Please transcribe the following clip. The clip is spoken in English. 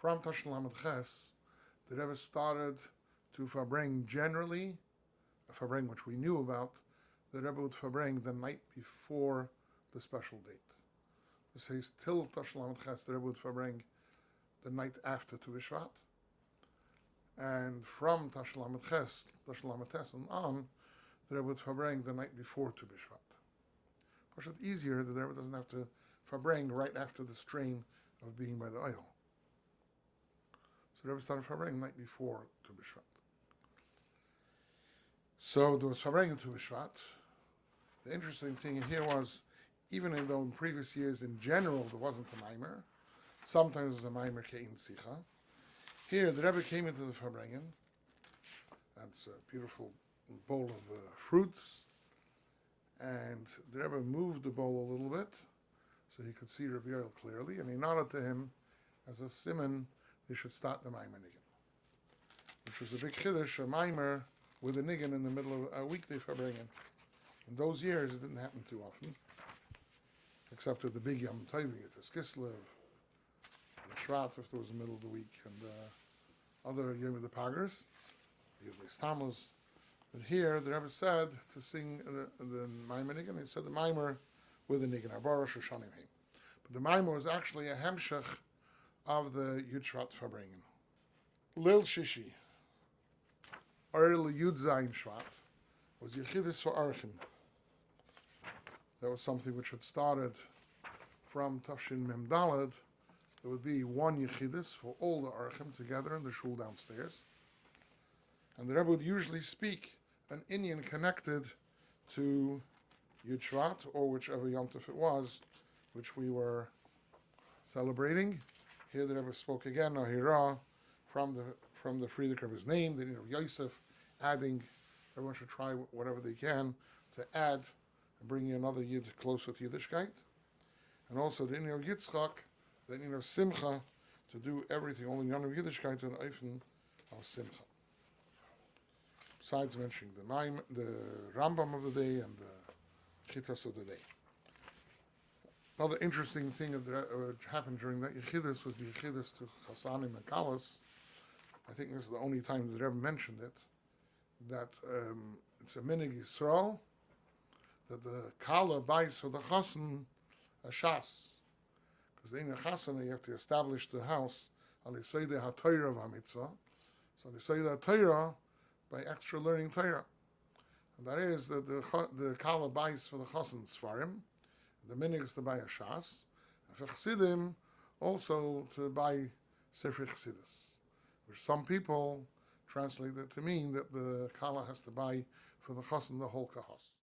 From Tashon Lamed Ches, the Rebbe started to farbring generally, a farbring which we knew about, the Rebbe would farbring the night before the special date. It says till Tashon Lamed Ches, the Rebbe would farbring the night after Tu B'Shvat, and from Tashon Lamed Ches, and on, the Rebbe would farbring the night before Tu B'Shvat. Push it easier, the Rebbe doesn't have to farbring right after the strain of being by the oil. So the Rebbe started farbring the night before Tu B'Shvat. So there was farbring in Tu B'Shvat. The interesting thing here was, even though in previous years in general there wasn't a Maamar, sometimes there was a Maamar Ke'in Sicha. Here the Rebbe came into the farbringen. That's a beautiful bowl of fruits. And the Rebbe moved the bowl a little bit so he could see Rabbi Yoel clearly, and he nodded to him as a siman they should start the Maamar Nigan, which was a big chiddush, a Maamar with a Nigan in the middle of a weekday farbringen. In those years, it didn't happen too often, except at the big Yom Tovim, at the Skislev, the Shvat, if it was the middle of the week, and other Yom of the Pagars, usually Tammuz. But here, the Rebbe said to sing the Maamar Nigan. He said the Maamar with the Nigan, Abara Shoshanim Heim. But the Maamar was actually a hemshech of the Yud Shevat farbringen. Lil Shishi, Early Yud Zayin Shvat, was Yechidus for Archim. That was something which had started from Tafshin Mem Daled. There would be one Yechidus for all the Archim together in the shul downstairs. And the Rebbe would usually speak an inyan connected to Yud Shevat, or whichever Yom Tov it was, which we were celebrating. Here the Rebbe spoke again, Ahira, from the Friedrich of his name, the name of Yosef, adding, everyone should try whatever they can to add and bring another Yid closer to Yiddishkeit. And also the name of Yitzchak, the name of Simcha, to do everything, only Yom of Yiddishkeit and Eifen of Simcha. Besides mentioning the Rambam of the day and the Chitas of the day. Another interesting thing that happened during that Yechidus was the Yechidus to Chasanim and Kalas. I think this is the only time that Rebbe mentioned it, that it's a minig Yisroel, that the Kala buys for the Chasan a Shas. Because in a Chasan you have to establish the house on the Yisayde HaTorah of HaMitzvah. So the Yisayde HaTorah by extra learning Torah. And that is that the Kala buys for the Chasan Sfarim, the minig is to buy a Shas, and for Chassidim also to buy Sefer Chassidus, which some people translate it to mean that the Kala has to buy for the Chasan the whole Kahos.